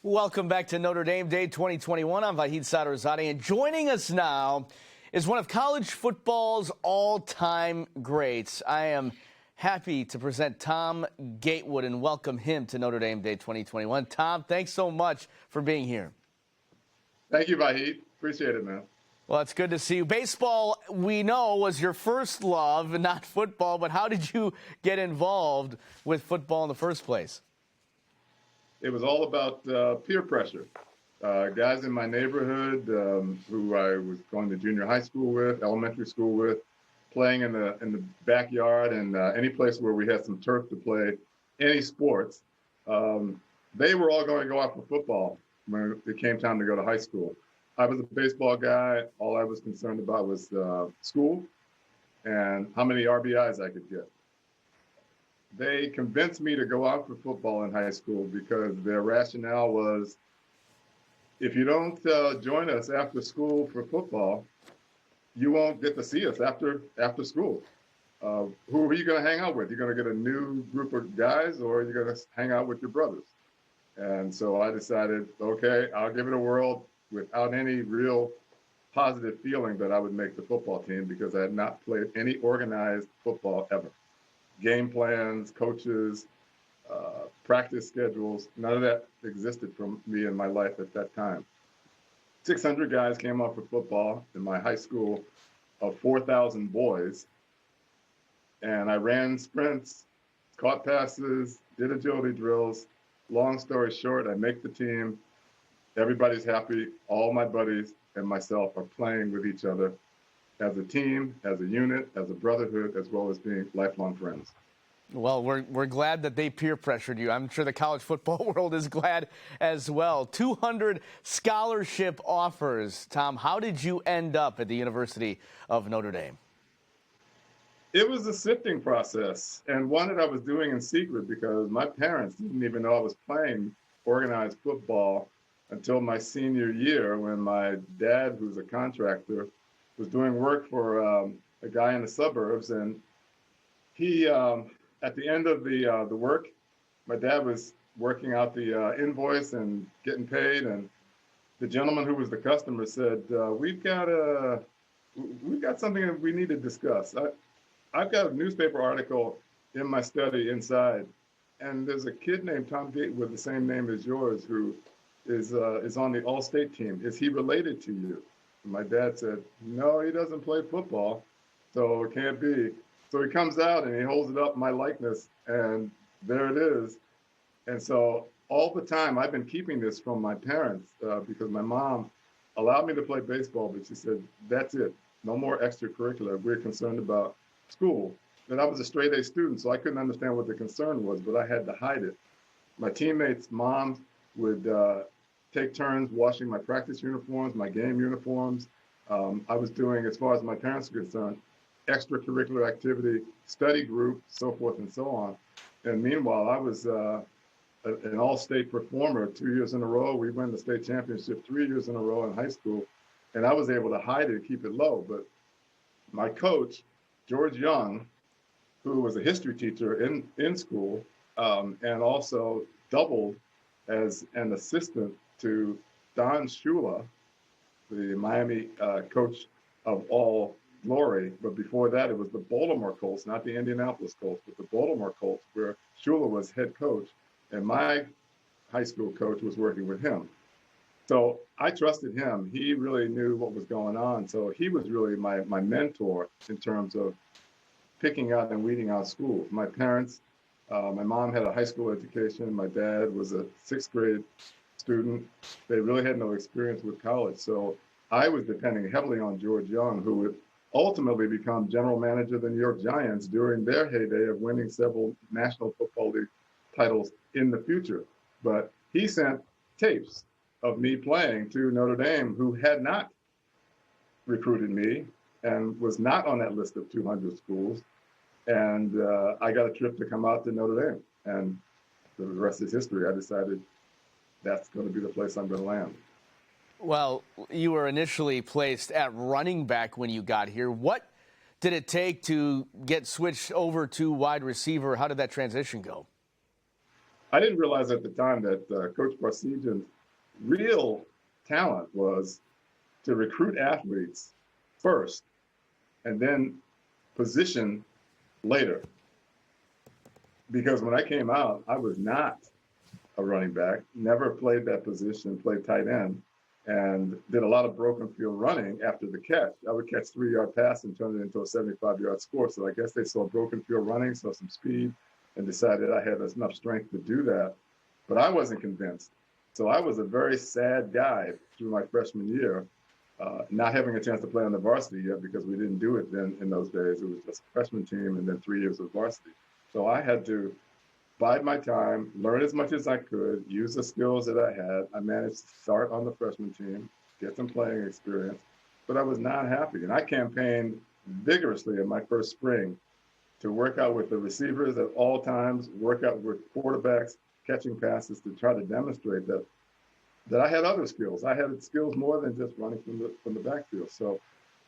Welcome back to Notre Dame Day 2021. I'm Vahid Sadrzadeh, and joining us now is one of college football's all-time greats. I am happy to present Thom Gatewood and welcome him to Notre Dame Day 2021. Thom, thanks so much for being here. Thank you, Vahid. Appreciate it, man. Well, it's good to see you. Baseball, we know, was your first love, not football, but how did you get involved with football in the first place? It was all about peer pressure. Guys in my neighborhood who I was going to junior high school with, elementary school with, playing in the backyard and any place where we had some turf to play any sports. They were all going to go out for football when it came time to go to high school. I was a baseball guy. All I was concerned about was school and how many RBIs I could get. They convinced me to go out for football in high school because their rationale was, if you don't join us after school for football, you won't get to see us after school. Who are you going to hang out with? You're going to get a new group of guys, or you're going to hang out with your brothers? And so I decided, okay, I'll give it a whirl without any real positive feeling that I would make the football team because I had not played any organized football ever. Game plans, coaches, practice schedules, none of that existed for me in my life at that time. 600 guys came up for football in my high school of 4,000 boys. And I ran sprints, caught passes, did agility drills. Long story short, I make the team. Everybody's happy. All my buddies and myself are playing with each other as a team, as a unit, as a brotherhood, as well as being lifelong friends. Well, we're glad that they peer pressured you. I'm sure the college football world is glad as well. 200 scholarship offers. Thom, how did you end up at the University of Notre Dame? It was a sifting process, and one that I was doing in secret because my parents didn't even know I was playing organized football until my senior year when my dad, who's a contractor, was doing work for a guy in the suburbs, and he, at the end of the work, my dad was working out the invoice and getting paid, and the gentleman who was the customer said, "We've got something that we need to discuss. I've got a newspaper article in my study inside, and there's a kid named Thom Gatewood with the same name as yours who is on the All-State team. Is he related to you?" My dad said, "No, he doesn't play football, so it can't be." So he comes out and he holds it up, my likeness, and there it is. And so all the time I've been keeping this from my parents because my mom allowed me to play baseball, but she said, "That's it, no more extracurricular. We're concerned about school." And I was a straight A student, so I couldn't understand what the concern was, but I had to hide it. My teammates' moms would take turns washing my practice uniforms, my game uniforms. I was doing, as far as my parents were concerned, extracurricular activity, study group, so forth and so on. And meanwhile, I was an all-state performer 2 years in a row. We won the state championship 3 years in a row in high school. And I was able to hide it, keep it low. But my coach, George Young, who was a history teacher in school and also doubled as an assistant to Don Shula, the Miami coach of all glory. But before that, it was the Baltimore Colts, not the Indianapolis Colts, but the Baltimore Colts, where Shula was head coach. And my high school coach was working with him. So I trusted him. He really knew what was going on. So he was really my mentor in terms of picking out and weeding out schools. My parents, my mom had a high school education. My dad was a sixth grade student. They really had no experience with college. So I was depending heavily on George Young, who would ultimately become general manager of the New York Giants during their heyday of winning several National Football League titles in the future. But he sent tapes of me playing to Notre Dame, who had not recruited me and was not on that list of 200 schools. And I got a trip to come out to Notre Dame. And the rest is history. I decided that's going to be the place I'm going to land. Well, you were initially placed at running back when you got here. What did it take to get switched over to wide receiver? How did that transition go? I didn't realize at the time that Coach Parsegian's real talent was to recruit athletes first and then position later. Because when I came out, I was not a running back, never played that position, played tight end, and did a lot of broken field running after the catch. I would catch 3-yard pass and turn it into a 75-yard score. So I guess they saw broken field running, saw some speed, and decided I had enough strength to do that. But I wasn't convinced. So I was a very sad guy through my freshman year, not having a chance to play on the varsity yet because we didn't do it then in those days. It was just a freshman team and then 3 years of varsity. So I had to bide my time, learn as much as I could, use the skills that I had. I managed to start on the freshman team, get some playing experience, but I was not happy. And I campaigned vigorously in my first spring to work out with the receivers at all times, work out with quarterbacks, catching passes to try to demonstrate that I had other skills. I had skills more than just running from the backfield. So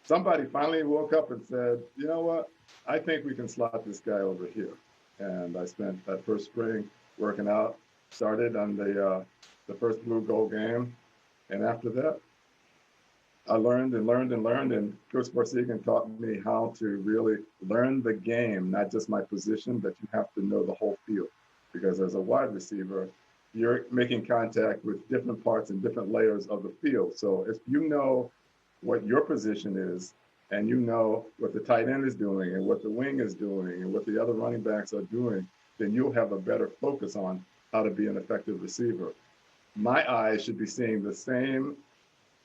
somebody finally woke up and said, you know what? I think we can slot this guy over here. And I spent that first spring working out, started on the first blue gold game. And after that, I learned and learned and learned. And Coach Parsegian taught me how to really learn the game, not just my position, but you have to know the whole field. Because as a wide receiver, you're making contact with different parts and different layers of the field. So if you know what your position is, and you know what the tight end is doing and what the wing is doing and what the other running backs are doing, then you'll have a better focus on how to be an effective receiver. My eyes should be seeing the same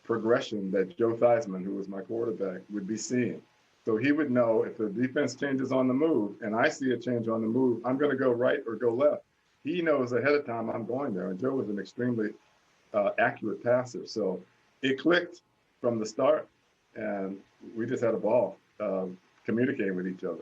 progression that Joe Theismann, who was my quarterback, would be seeing. So he would know if the defense changes on the move and I see a change on the move, I'm going to go right or go left. He knows ahead of time I'm going there. And Joe was an extremely accurate passer. So it clicked from the start. And we just had a ball communicating with each other.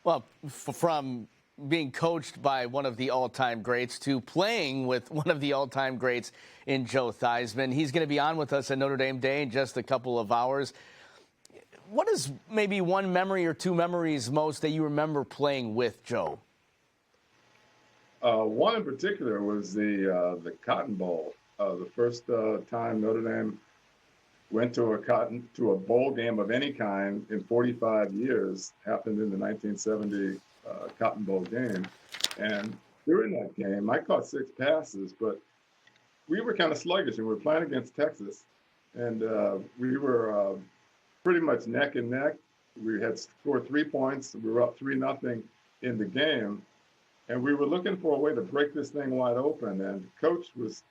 Well, from being coached by one of the all-time greats to playing with one of the all-time greats in Joe Theismann. He's going to be on with us at Notre Dame Day in just a couple of hours. What is maybe one memory or two memories most that you remember playing with Joe? One in particular was the Cotton Bowl. The first time Notre Dame went to a bowl game of any kind in 45 years, happened in the 1970 Cotton Bowl game. And during that game, I caught 6 passes, but we were kind of sluggish, and we were playing against Texas. And we were pretty much neck and neck. We had scored 3 points. We were up 3-0 in the game. And we were looking for a way to break this thing wide open. And Coach was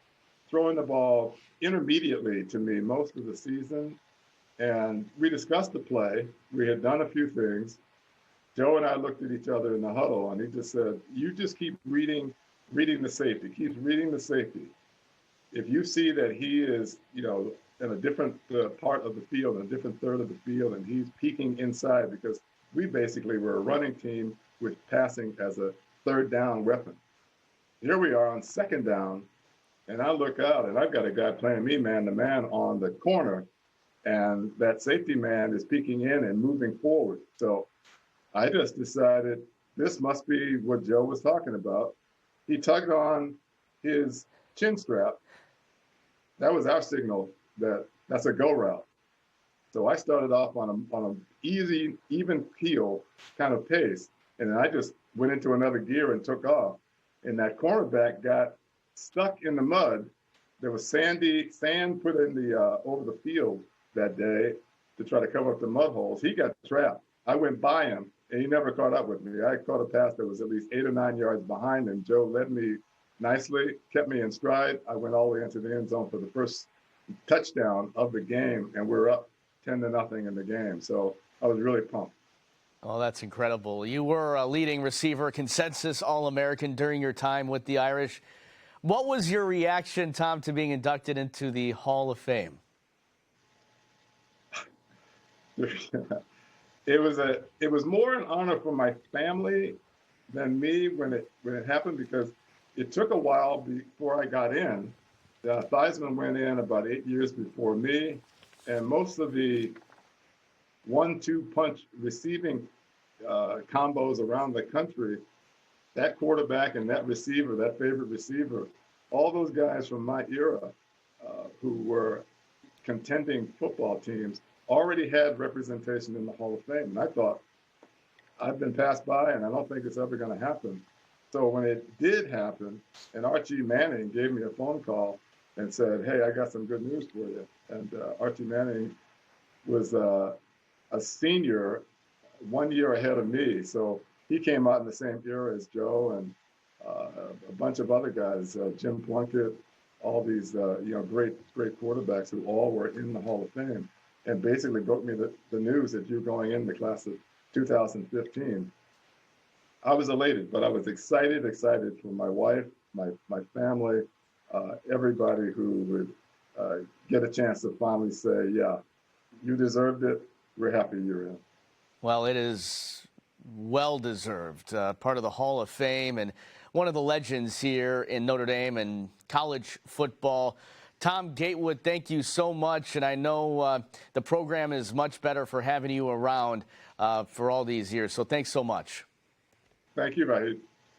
throwing the ball intermediately to me most of the season. And we discussed the play. We had done a few things. Joe and I looked at each other in the huddle, and he just said, you just keep reading the safety, keep reading the safety. If you see that he is, in a different part of the field, in a different third of the field, and he's peeking inside, because we basically were a running team with passing as a third down weapon. Here we are on second down, and I look out, and I've got a guy playing me man-to-man on the corner, and that safety man is peeking in and moving forward. So I just decided this must be what Joe was talking about. He tugged on his chin strap. That was our signal that that's a go route. So I started off on a easy, even keel kind of pace, and then I just went into another gear and took off. And that cornerback got stuck in the mud. There was sand put in the over the field that day to try to cover up the mud holes. He got trapped. I went by him, and he never caught up with me. I caught a pass that was at least 8 or 9 yards behind him. Joe led me nicely, kept me in stride. I went all the way into the end zone for the first touchdown of the game, and we're up 10-0 in the game. So I was really pumped. Oh, that's incredible. You were a leading receiver, consensus All-American during your time with the Irish. What was your reaction, Thom, to being inducted into the Hall of Fame? It was more an honor for my family than me when it happened, because it took a while before I got in. Theismann went in about 8 years before me, and most of the 1-2 punch receiving combos around the country that quarterback and that receiver, that favorite receiver, all those guys from my era who were contending football teams already had representation in the Hall of Fame. And I thought, I've been passed by, and I don't think it's ever going to happen. So when it did happen, and Archie Manning gave me a phone call and said, "Hey, I got some good news for you." And Archie Manning was a senior 1 year ahead of me. So he came out in the same era as Joe and a bunch of other guys, Jim Plunkett, all these great quarterbacks who all were in the Hall of Fame, and basically broke me the news that you're going in the class of 2015. I was elated, but I was excited for my wife, my family, everybody who would get a chance to finally say, "Yeah, you deserved it. We're happy you're in." Well, it is well-deserved, part of the Hall of Fame and one of the legends here in Notre Dame and college football. Thom Gatewood, thank you so much, and I know the program is much better for having you around for all these years, so thanks so much. Thank you, Vahid.